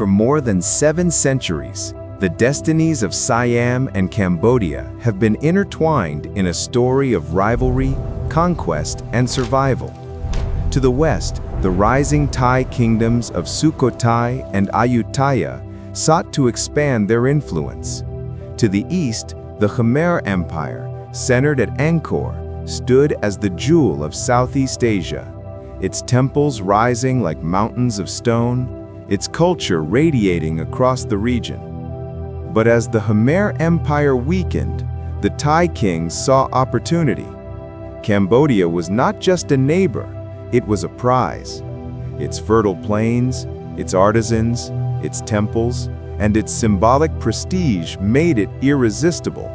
For more than 7 centuries, the destinies of Siam and Cambodia have been intertwined in a story of rivalry, conquest, and survival. To the west, the rising Thai kingdoms of Sukhothai and Ayutthaya sought to expand their influence. To the east, the Khmer Empire, centered at Angkor, stood as the jewel of Southeast Asia, its temples rising like mountains of stone, its culture radiating across the region. But as the Khmer Empire weakened, the Thai kings saw opportunity. Cambodia was not just a neighbor, it was a prize. Its fertile plains, its artisans, its temples, and its symbolic prestige made it irresistible.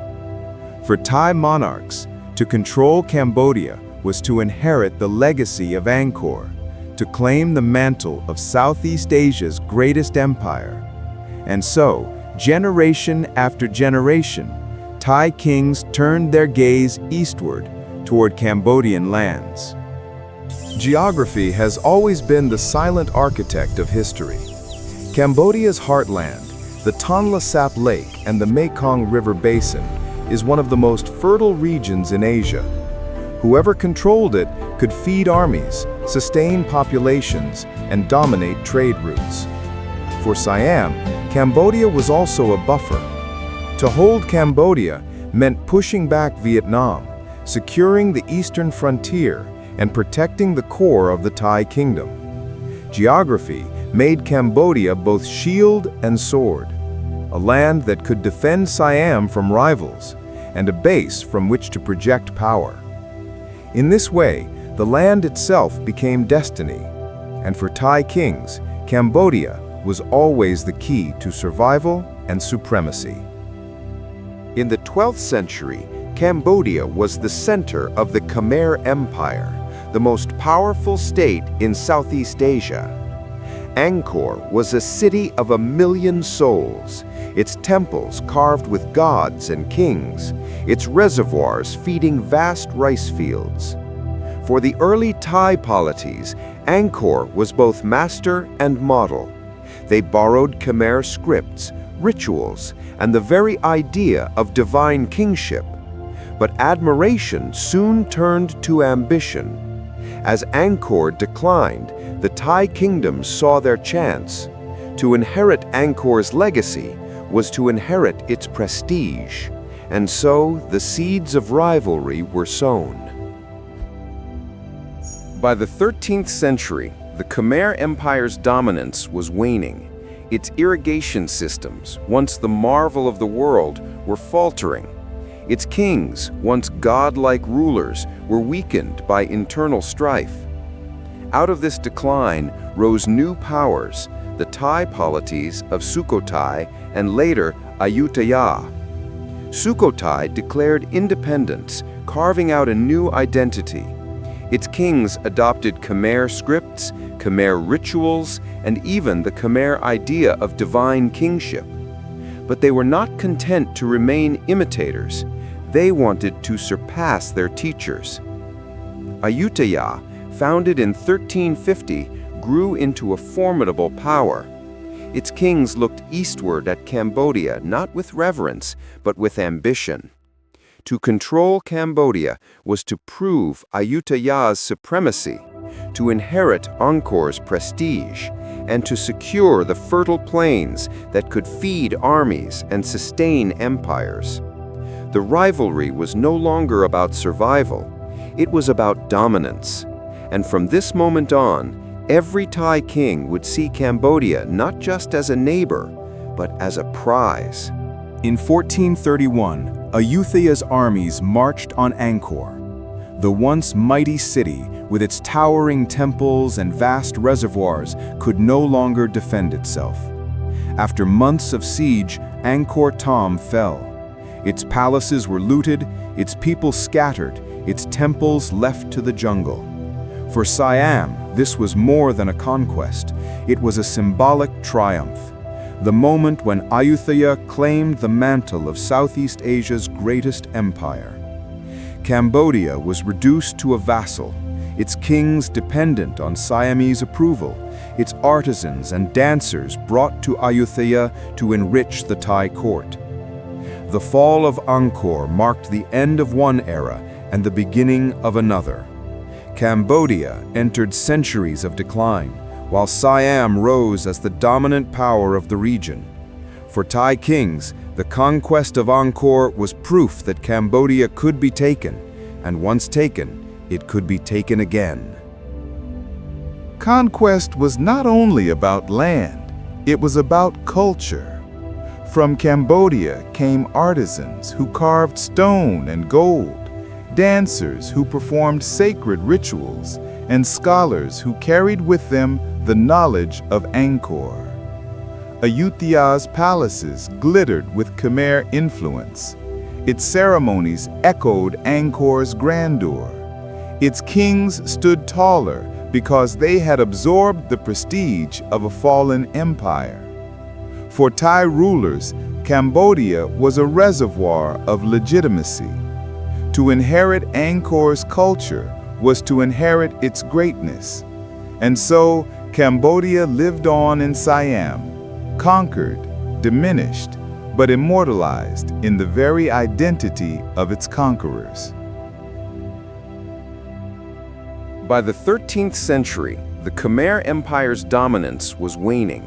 For Thai monarchs, to control Cambodia was to inherit the legacy of Angkor, to claim the mantle of Southeast Asia's greatest empire. And so, generation after generation, Thai kings turned their gaze eastward toward Cambodian lands. Geography has always been the silent architect of history. Cambodia's heartland, the Tonle Sap Lake and the Mekong River Basin, is one of the most fertile regions in Asia. Whoever controlled it could feed armies, sustain populations, and dominate trade routes. For Siam, Cambodia was also a buffer. To hold Cambodia meant pushing back Vietnam, securing the eastern frontier, and protecting the core of the Thai kingdom. Geography made Cambodia both shield and sword, a land that could defend Siam from rivals, and a base from which to project power. In this way, the land itself became destiny, and for Thai kings, Cambodia was always the key to survival and supremacy. In the 12th century, Cambodia was the center of the Khmer Empire, the most powerful state in Southeast Asia. Angkor was a city of 1 million souls, its temples carved with gods and kings, its reservoirs feeding vast rice fields. For the early Thai polities, Angkor was both master and model. They borrowed Khmer scripts, rituals, and the very idea of divine kingship. But admiration soon turned to ambition. As Angkor declined, the Thai kingdoms saw their chance. To inherit Angkor's legacy was to inherit its prestige, and so the seeds of rivalry were sown. By the 13th century, the Khmer Empire's dominance was waning. Its irrigation systems, once the marvel of the world, were faltering. Its kings, once godlike rulers, were weakened by internal strife. Out of this decline rose new powers, the Thai polities of Sukhothai and later Ayutthaya. Sukhothai declared independence, carving out a new identity. Its kings adopted Khmer scripts, Khmer rituals, and even the Khmer idea of divine kingship. But they were not content to remain imitators. They wanted to surpass their teachers. Ayutthaya, founded in 1350, grew into a formidable power. Its kings looked eastward at Cambodia not with reverence, but with ambition. To control Cambodia was to prove Ayutthaya's supremacy, to inherit Angkor's prestige, and to secure the fertile plains that could feed armies and sustain empires. The rivalry was no longer about survival, it was about dominance. And from this moment on, every Thai king would see Cambodia not just as a neighbor, but as a prize. In 1431, Ayutthaya's armies marched on Angkor. The once mighty city, with its towering temples and vast reservoirs, could no longer defend itself. After months of siege, Angkor Thom fell. Its palaces were looted, its people scattered, its temples left to the jungle. For Siam, this was more than a conquest. It was a symbolic triumph. The moment when Ayutthaya claimed the mantle of Southeast Asia's greatest empire. Cambodia was reduced to a vassal, its kings dependent on Siamese approval, its artisans and dancers brought to Ayutthaya to enrich the Thai court. The fall of Angkor marked the end of one era and the beginning of another. Cambodia entered centuries of decline, while Siam rose as the dominant power of the region. For Thai kings, the conquest of Angkor was proof that Cambodia could be taken, and once taken, it could be taken again. Conquest was not only about land, it was about culture. From Cambodia came artisans who carved stone and gold, dancers who performed sacred rituals, and scholars who carried with them the knowledge of Angkor. Ayutthaya's palaces glittered with Khmer influence. Its ceremonies echoed Angkor's grandeur. Its kings stood taller because they had absorbed the prestige of a fallen empire. For Thai rulers, Cambodia was a reservoir of legitimacy. To inherit Angkor's culture was to inherit its greatness. And so, Cambodia lived on in Siam, conquered, diminished, but immortalized in the very identity of its conquerors. By the 13th century, the Khmer Empire's dominance was waning.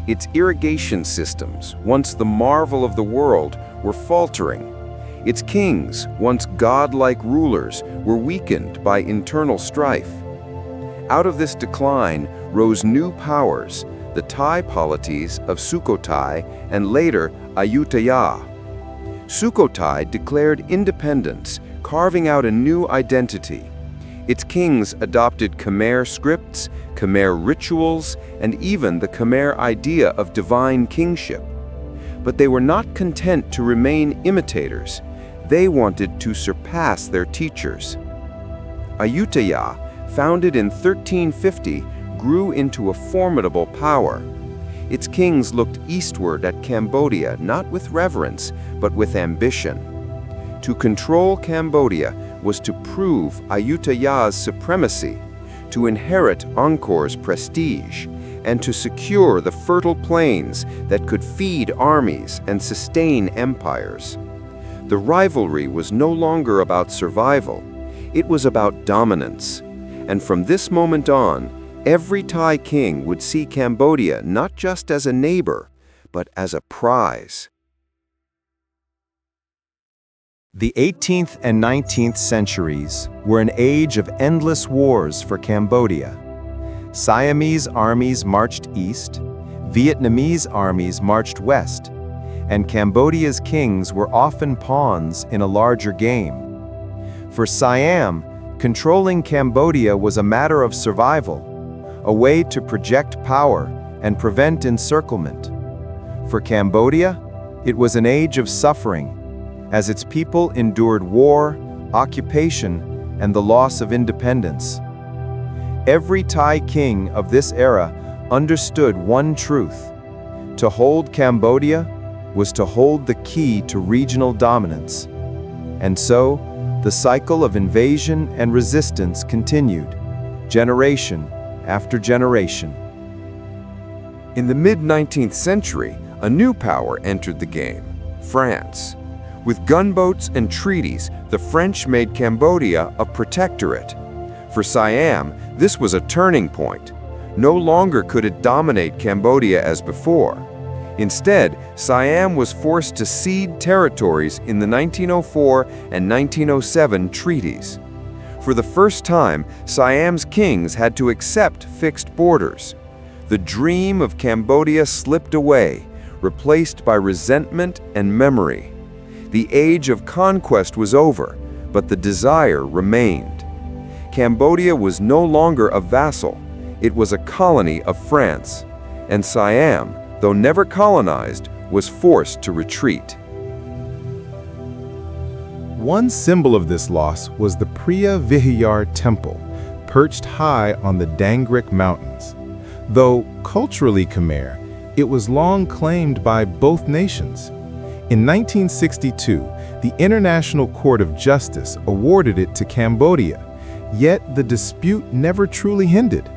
Its irrigation systems, once the marvel of the world, were faltering. Its kings, once godlike rulers, were weakened by internal strife. Out of this decline rose new powers, the Thai polities of Sukhothai and later Ayutthaya. Sukhothai declared independence, carving out a new identity. Its kings adopted Khmer scripts, Khmer rituals, and even the Khmer idea of divine kingship. But they were not content to remain imitators. They wanted to surpass their teachers. Ayutthaya, founded in 1350, grew into a formidable power. Its kings looked eastward at Cambodia not with reverence, but with ambition. To control Cambodia was to prove Ayutthaya's supremacy, to inherit Angkor's prestige, and to secure the fertile plains that could feed armies and sustain empires. The rivalry was no longer about survival, it was about dominance. And from this moment on, every Thai king would see Cambodia not just as a neighbor, but as a prize. The 18th and 19th centuries were an age of endless wars for Cambodia. Siamese armies marched east, Vietnamese armies marched west, and Cambodia's kings were often pawns in a larger game. For Siam, controlling Cambodia was a matter of survival, a way to project power and prevent encirclement. For Cambodia, it was an age of suffering, as its people endured war, occupation, and the loss of independence. Every Thai king of this era understood one truth: to hold Cambodia was to hold the key to regional dominance. And so, the cycle of invasion and resistance continued, generation after generation. In the mid-19th century, a new power entered the game: France. With gunboats and treaties, the French made Cambodia a protectorate. For Siam, this was a turning point. No longer could it dominate Cambodia as before. Instead, Siam was forced to cede territories in the 1904 and 1907 treaties. For the first time, Siam's kings had to accept fixed borders. The dream of Cambodia slipped away, replaced by resentment and memory. The age of conquest was over, but the desire remained. Cambodia was no longer a vassal, it was a colony of France, and Siam, though never colonized, was forced to retreat. One symbol of this loss was the Preah Vihear temple, perched high on the Dangrik Mountains. Though culturally Khmer, it was long claimed by both nations. In 1962, the International Court of Justice awarded it to Cambodia, yet the dispute never truly ended.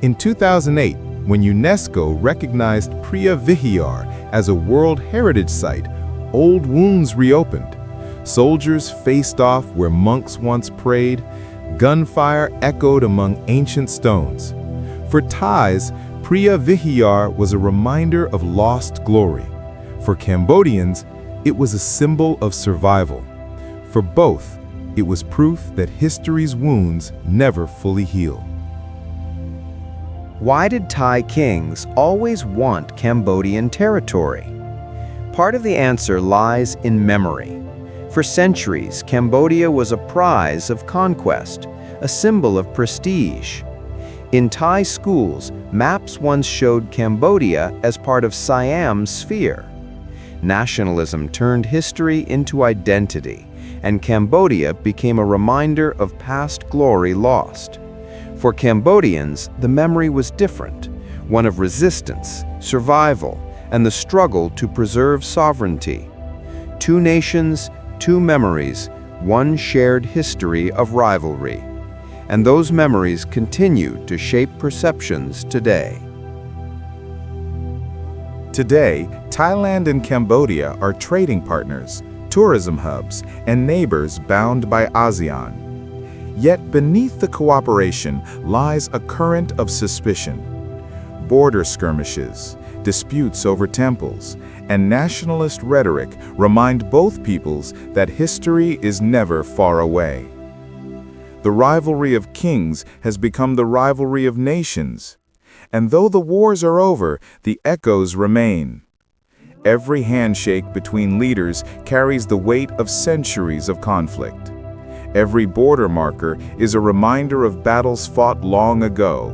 In 2008, When UNESCO recognized Preah Vihear as a World Heritage Site, old wounds reopened. Soldiers faced off where monks once prayed. Gunfire echoed among ancient stones. For Thais, Preah Vihear was a reminder of lost glory. For Cambodians, it was a symbol of survival. For both, it was proof that history's wounds never fully heal. Why did Thai kings always want Cambodian territory? Part of the answer lies in memory. For centuries, Cambodia was a prize of conquest, a symbol of prestige. In Thai schools, maps once showed Cambodia as part of Siam's sphere. Nationalism turned history into identity, and Cambodia became a reminder of past glory lost. For Cambodians, the memory was different, one of resistance, survival, and the struggle to preserve sovereignty. Two nations, two memories, one shared history of rivalry. And those memories continue to shape perceptions today. Today, Thailand and Cambodia are trading partners, tourism hubs, and neighbors bound by ASEAN. Yet beneath the cooperation lies a current of suspicion. Border skirmishes, disputes over temples, and nationalist rhetoric remind both peoples that history is never far away. The rivalry of kings has become the rivalry of nations. And though the wars are over, the echoes remain. Every handshake between leaders carries the weight of centuries of conflict. Every border marker is a reminder of battles fought long ago.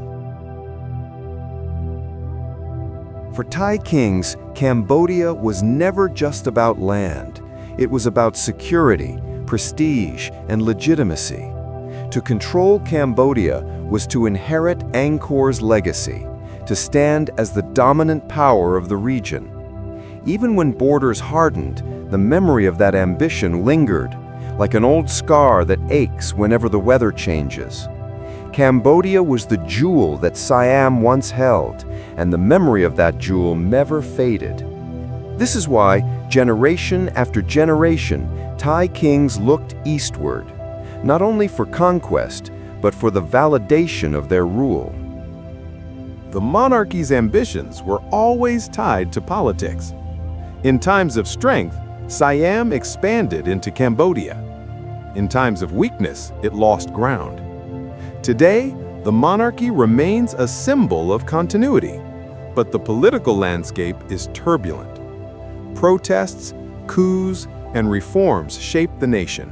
For Thai kings, Cambodia was never just about land. It was about security, prestige, and legitimacy. To control Cambodia was to inherit Angkor's legacy, to stand as the dominant power of the region. Even when borders hardened, the memory of that ambition lingered, like an old scar that aches whenever the weather changes. Cambodia was the jewel that Siam once held, and the memory of that jewel never faded. This is why, generation after generation, Thai kings looked eastward, not only for conquest, but for the validation of their rule. The monarchy's ambitions were always tied to politics. In times of strength, Siam expanded into Cambodia. In times of weakness, it lost ground. Today, the monarchy remains a symbol of continuity, but the political landscape is turbulent. Protests, coups, and reforms shape the nation.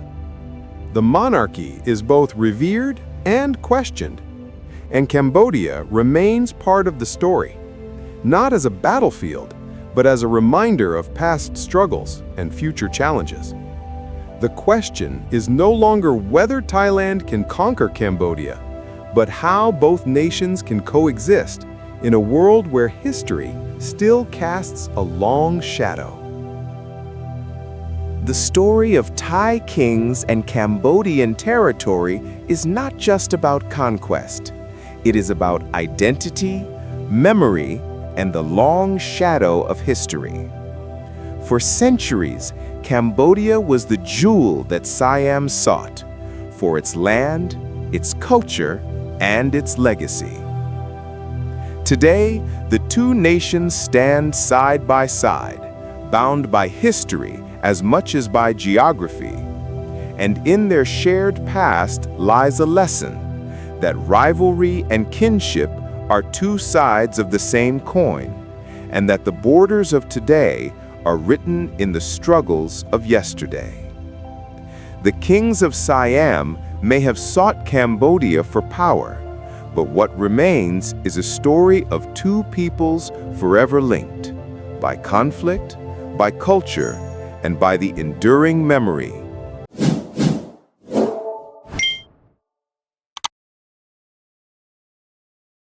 The monarchy is both revered and questioned, and Cambodia remains part of the story, not as a battlefield, but as a reminder of past struggles and future challenges. The question is no longer whether Thailand can conquer Cambodia, but how both nations can coexist in a world where history still casts a long shadow. The story of Thai kings and Cambodian territory is not just about conquest. It is about identity, memory, and the long shadow of history. For centuries, Cambodia was the jewel that Siam sought, for its land, its culture, and its legacy. Today, the two nations stand side by side, bound by history as much as by geography. And in their shared past lies a lesson that rivalry and kinship are two sides of the same coin, and that the borders of today are written in the struggles of yesterday. The kings of Siam may have sought Cambodia for power, but what remains is a story of two peoples forever linked by conflict, by culture, and by the enduring memory